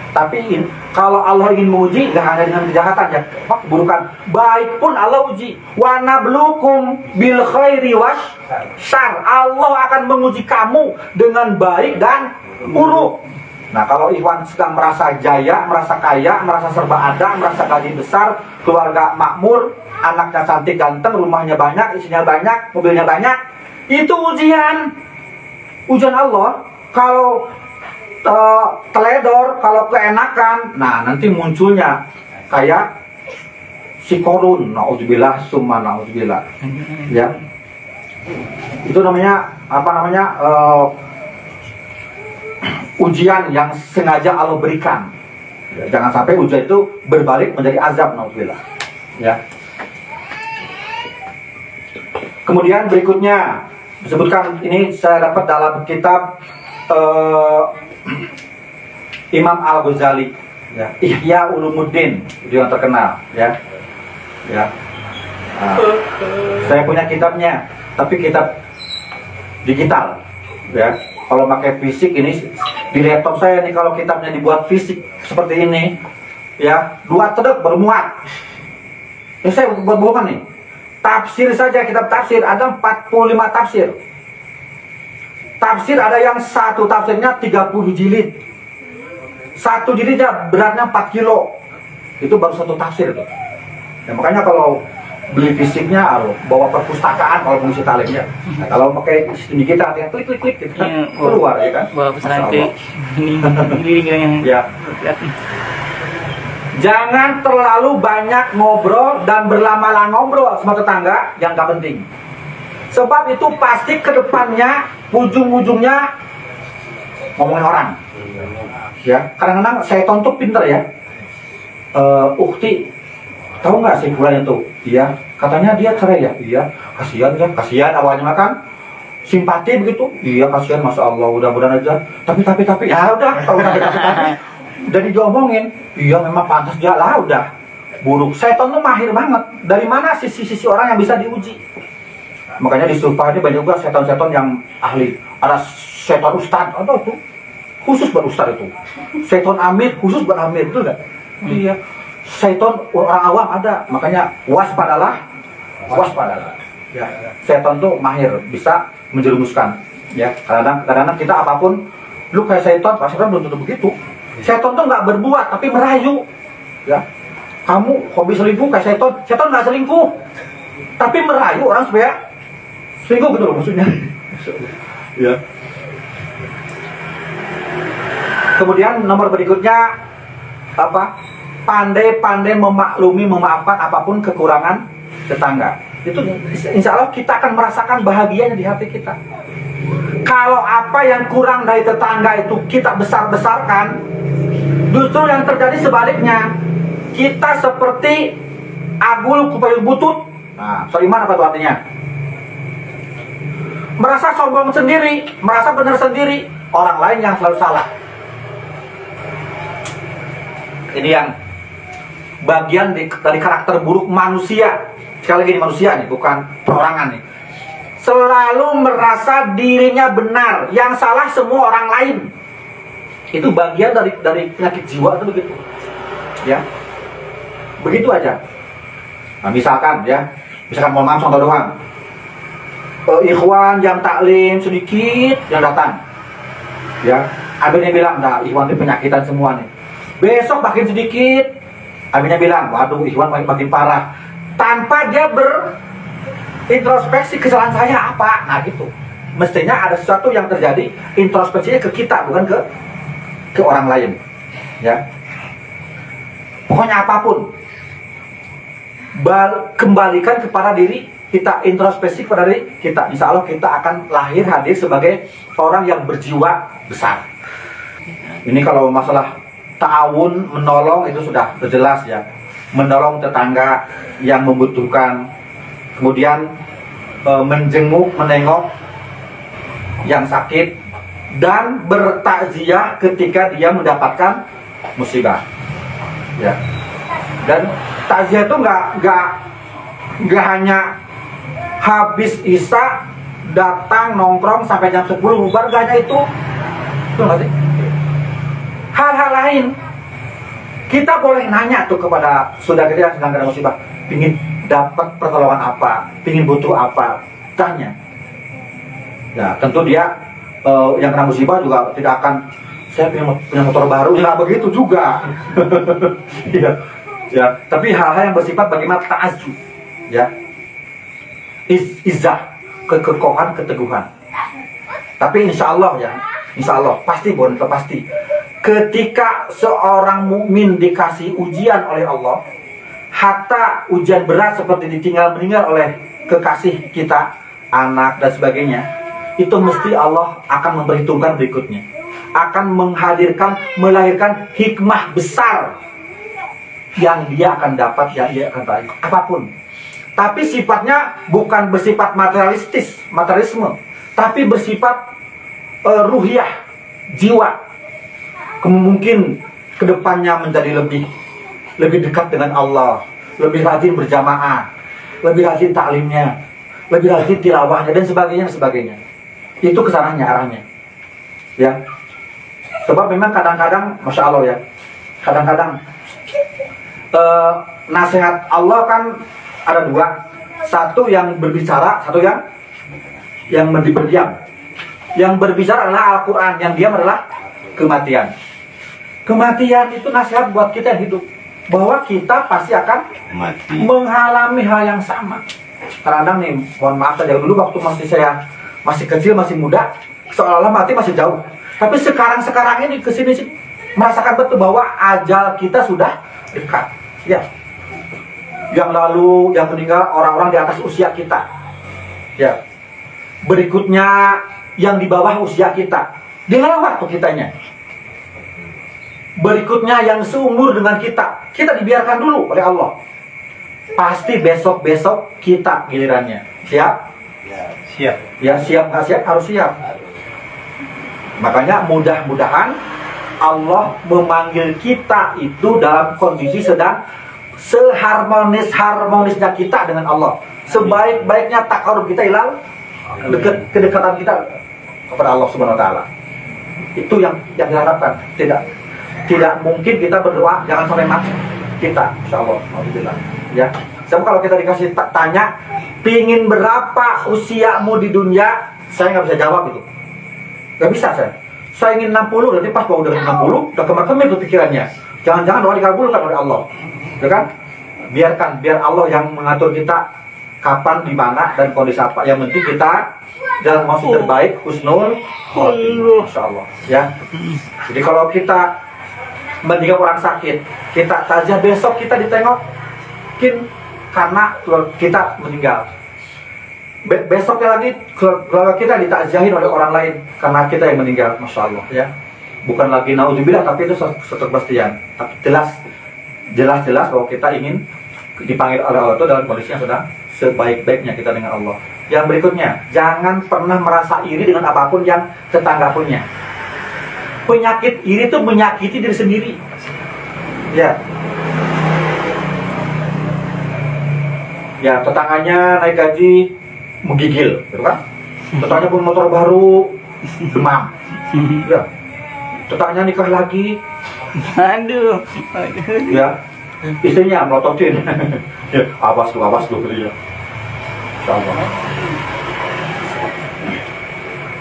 Tapi kalau Allah ingin menguji, gak hanya dengan kejahatan ya, keburukan. Baik pun Allah uji. Wa nablukum bil khairi wasyarr. Allah akan menguji kamu dengan baik dan buruk. Nah, kalau Ikhwan sedang merasa jaya, merasa kaya, merasa serba ada, merasa gaji besar, keluarga makmur, anaknya cantik ganteng, rumahnya banyak, isinya banyak, mobilnya banyak, itu ujian. Ujian Allah. Kalau teledor, kalau keenakan, nah nanti munculnya kayak si korun, naudzubillah summa naudzubillah. Ya. Itu namanya apa namanya? Ujian yang sengaja Allah berikan. Ya, jangan sampai ujian itu berbalik menjadi azab, naudzubillah. Ya. Kemudian berikutnya disebutkan, ini saya dapat dalam kitab Imam Al-Ghazali, ya, Ihya Ulumuddin, itu yang terkenal, ya. Saya punya kitabnya, tapi kitab digital, ya. Kalau pakai fisik ini di laptop saya nih, kalau kitabnya dibuat fisik seperti ini, ya, 2 tedek bermuat. Ini saya buat bohongan nih. Tafsir saja, kitab tafsir ada 45 tafsir. Tafsir ada yang satu tafsirnya 30 jilid. Satu jilidnya beratnya 4 kilo. Itu baru satu tafsir tuh. Ya, makanya kalau beli fisiknya harus bawa perpustakaan kalau mengisi talimnya. Nah, kalau pakai sistem digital yang klik gitu kan, keluar ya kan. Bawa pesan ke ini yang ya. Jangan terlalu banyak ngobrol dan berlama-lama ngobrol sama tetangga yang gak penting. Sebab itu pasti kedepannya ujung-ujungnya ngomongin orang. Ya, kadang-kadang setan tuh pinter ya. Ukti, tahu nggak si Fulan itu? Iya, katanya dia cerai ya. Iya, kasihan kan? Kasihan awalnya kan simpati begitu. Iya, kasihan, masya Allah, mudah-mudahan aja. Tapi ya udah, tahu tapi. Udah diomongin, iya memang pantas dia lah, udah buruk. Setan tuh mahir banget. Dari mana sisi-sisi orang yang bisa diuji? Makanya di Sufa ini banyak juga setan-setan yang ahli. Ada setan ustad, ada tuh khusus buat ustad itu. Setan amir khusus buat amir, betul nggak? Iya. Setan orang awam ada. Makanya waspadalah. Ya. Setan tuh mahir, bisa menjerumuskan. Ya. Kadang-kadang kita apapun, lu kayak setan belum tentu begitu. Setan tuh nggak berbuat tapi merayu. Ya. Kamu hobi selingkuh kayak setan nggak selingkuh, tapi merayu orang supaya selingkuh gitu loh maksudnya. Ya. Kemudian nomor berikutnya apa? Pandai-pandai memaklumi, memaafkan apapun kekurangan tetangga. Itu insya Allah kita akan merasakan bahagianya di hati kita. Kalau apa yang kurang dari tetangga itu kita besar-besarkan, justru yang terjadi sebaliknya. Kita seperti agul kupayul butut. Nah, soiman apa itu artinya? Merasa sombong sendiri, merasa benar sendiri, orang lain yang selalu salah. Ini yang bagian dari karakter buruk manusia. Sekali lagi ini manusia nih, bukan perorangan nih. Selalu merasa dirinya benar, yang salah semua orang lain. Itu bagian dari penyakit jiwa itu begitu. Ya. Begitu aja. Nah, misalkan mohon maaf contoh doang. Ikhwan yang taklim sedikit yang datang. Ya, akhirnya bilang, "Nah, ikhwan itu penyakitan semua nih." Besok makin sedikit, akhirnya bilang, "Waduh, ikhwan makin parah." Tanpa dia berintrospeksi kesalahan saya apa. Nah, gitu. Mestinya ada sesuatu yang terjadi, introspeksinya ke kita, bukan ke orang lain. Ya. Pokoknya apapun, kembalikan kepada diri kita, introspeksi kepada diri kita. Insya Allah kita akan hadir sebagai orang yang berjiwa besar. Ini kalau masalah ta'awun, menolong, itu sudah jelas ya. Menolong tetangga yang membutuhkan, kemudian menjenguk, menengok yang sakit, dan bertakziah ketika dia mendapatkan musibah. Ya. Dan takziah itu nggak hanya habis isya datang nongkrong sampai jam 10 bubar, gak hanya itu. Betul nggak sih? Hal-hal lain kita boleh nanya tuh kepada saudara kita yang sedang kena musibah, pingin dapat pertolongan apa, pingin butuh apa, tanya. Ya tentu dia yang kena musibah juga tidak akan, saya punya motor baru, nggak begitu juga. Ya, tapi hal-hal yang bersifat bagaimana ta'azzub, ya, izzah, kekokohan, keteguhan. Tapi insya Allah ya, insya Allah pasti pasti. Ketika seorang mukmin dikasih ujian oleh Allah, hatta ujian berat seperti ditinggal meninggal oleh kekasih kita, anak dan sebagainya, itu mesti Allah akan memperhitungkan berikutnya, akan melahirkan hikmah besar yang dia akan dapat, yang dia akan raih, apapun. Tapi sifatnya bukan bersifat materialisme, tapi bersifat ruhiyah, jiwa. Mungkin kedepannya menjadi lebih dekat dengan Allah, lebih rajin berjamaah, lebih rajin taklimnya, lebih rajin tilawahnya, dan sebagainya. Itu kesananya, arahnya. Ya. Sebab memang kadang-kadang, masya Allah ya, kadang-kadang nasihat Allah kan ada dua. Satu yang berbicara, satu yang berdiam. Yang berbicara adalah Al-Quran, yang diam adalah kematian. Kematian itu nasihat buat kita yang hidup, bahwa kita pasti akan mengalami hal yang sama. Kadang-kadang nih, mohon maaf saja, dulu waktu saya masih kecil, masih muda, seolah-olah mati masih jauh. Tapi sekarang ini kesini sih merasakan betul bahwa ajal kita sudah dekat. Ya. Yang lalu yang meninggal orang-orang di atas usia kita. Ya. Berikutnya yang di bawah usia kita. Dilewat tuh kitanya. Berikutnya yang seumur dengan kita. Kita dibiarkan dulu oleh Allah. Pasti besok-besok kita gilirannya. Siap? Ya, siap. Ya, siap nggak siap? Harus siap. Makanya mudah-mudahan Allah memanggil kita itu dalam kondisi sedang seharmonis-harmonisnya kita dengan Allah. Sebaik-baiknya takarub kita ilal kedekatan kita kepada Allah Subhanahu wa taala. Itu yang diharapkan. Tidak mungkin kita berdoa jangan sampai mati kita, insyaallah. Alhamdulillah. Ya. Sebab kalau kita dikasih tanya, pingin berapa usiamu di dunia, saya nggak bisa jawab itu. Nggak bisa saya. Saya ingin 60, nanti pas mau udah 60, udah kemar-kemir tuh pikirannya. Jangan-jangan doa dikabulkan oleh Allah. Ya kan? Biar Allah yang mengatur kita kapan, di mana, dan kondisi apa. Yang penting kita dalam maksud terbaik, husnul khotimah, insyaallah. Ya. Jadi kalau kita meninggal orang sakit, kita tajah besok kita ditengok, mungkin karena kita meninggal. Besoknya lagi keluarga kita ditakziahin oleh orang lain karena kita yang meninggal, masya Allah. Ya. Bukan lagi naudzubillah, tapi itu satu kepastian. Tapi jelas bahwa kita ingin dipanggil oleh Allah itu dalam kondisi yang sedang sebaik-baiknya kita dengan Allah. Yang berikutnya, jangan pernah merasa iri dengan apapun yang tetangga punya. Penyakit iri itu menyakiti diri sendiri. Ya. Ya, tetangganya naik gaji menggigil, gitu kan? Tetangganya pun motor baru, demam. Ya. Tetangganya nikah lagi. Aduh. Ya. Istrinya melototin. Ya, awas tuh gitu ya. Insyaallah.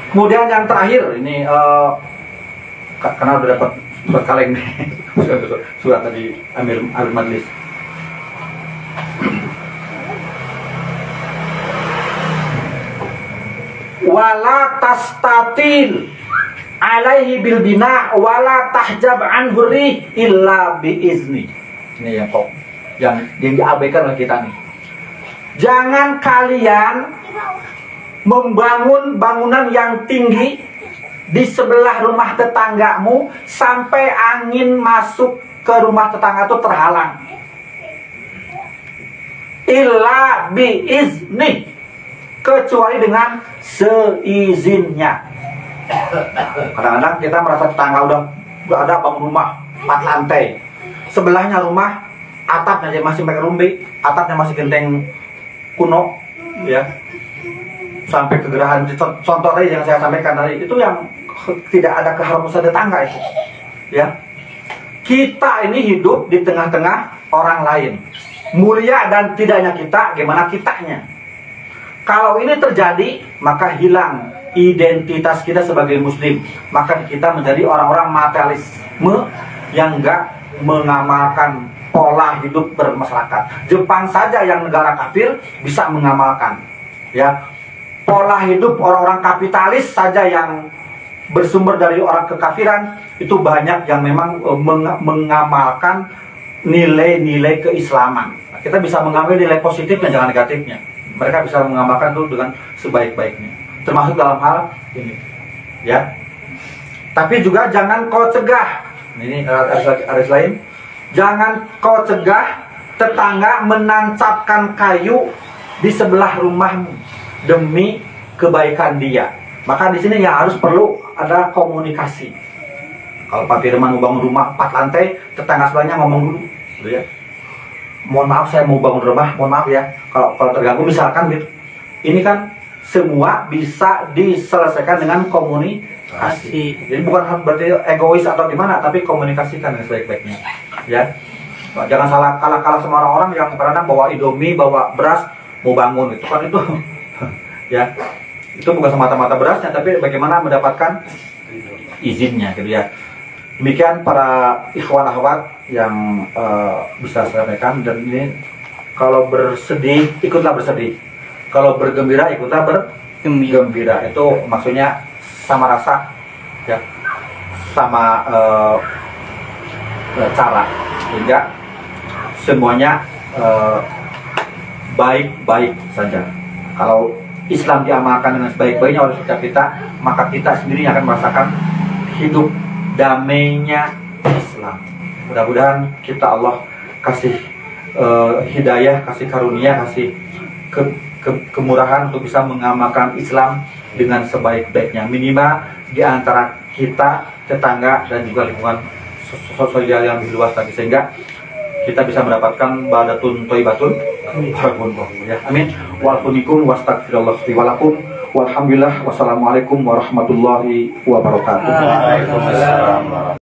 Kemudian yang terakhir ini karena udah dapat surat kaleng nih. Surat tadi Amir Majlis. Wala tastatil alaihi bil bina wala tahjab anhu illa bi izni. Ini yang diabaikan oleh kita nih. Jangan kalian membangun bangunan yang tinggi di sebelah rumah tetanggamu sampai angin masuk ke rumah tetangga itu terhalang. Illa bi izni, kecuali dengan seizinnya. Kadang-kadang kita merasa tetangga udah ada bangun rumah 4 lantai, sebelahnya rumah atapnya masih pakai rumbi, atapnya masih genteng kuno, ya, sampai kegerahan. Contoh tadi yang saya sampaikan tadi itu yang tidak ada keharmonisan tetangga itu, ya. Kita ini hidup di tengah-tengah orang lain, mulia dan tidaknya kita, gimana kitanya. Kalau ini terjadi, maka hilang identitas kita sebagai muslim. Maka kita menjadi orang-orang materialisme yang enggak mengamalkan pola hidup bermasyarakat. Jepang saja yang negara kafir bisa mengamalkan, ya. Pola hidup orang-orang kapitalis saja yang bersumber dari orang kekafiran itu banyak yang memang mengamalkan nilai-nilai keislaman. Kita bisa mengambil nilai positifnya, jangan negatifnya. Mereka bisa mengamalkan itu dengan sebaik-baiknya, termasuk dalam hal ini, ya. Tapi juga jangan kau cegah. Ini ada lain. Jangan kau cegah tetangga menancapkan kayu di sebelah rumahmu demi kebaikan dia. Maka di sini yang harus perlu ada komunikasi. Kalau Pak Firman mau bangun rumah 4 lantai, tetangga sebelahnya ngomong dulu, gitu ya. Mohon maaf saya mau bangun rumah, mohon maaf ya. Kalau terganggu misalkan gitu. Ini kan semua bisa diselesaikan dengan komunikasi. Jadi bukan berarti egois atau gimana, tapi komunikasikan dengan sebaik-baiknya. Ya, jangan salah kalah sama orang-orang yang kadang bawa Indomie, bawa beras, mau bangun itu kan itu, ya, itu bukan semata-mata berasnya, tapi bagaimana mendapatkan izinnya, gitu ya. Demikian para ikhwan akhwat yang bisa saya sampaikan. Dan ini kalau bersedih ikutlah bersedih, kalau bergembira ikutlah bergembira. Itu maksudnya sama rasa, ya, sama cara, sehingga semuanya baik-baik saja. Kalau Islam diamalkan dengan sebaik-baiknya oleh setiap kita, maka kita sendiri akan merasakan hidup damainya Islam. Mudah-mudahan kita Allah kasih hidayah, kasih karunia, kasih kemurahan untuk bisa mengamalkan Islam dengan sebaik-baiknya. Minimal di antara kita, tetangga, dan juga lingkungan sosial yang lebih luas lagi, sehingga kita bisa mendapatkan badatun thayyibatun. Amin. Wa'alaikum wastagfirullahi walakum. Walhamdulillah. Wassalamualaikum warahmatullahi wabarakatuh. Waalaikumsalam.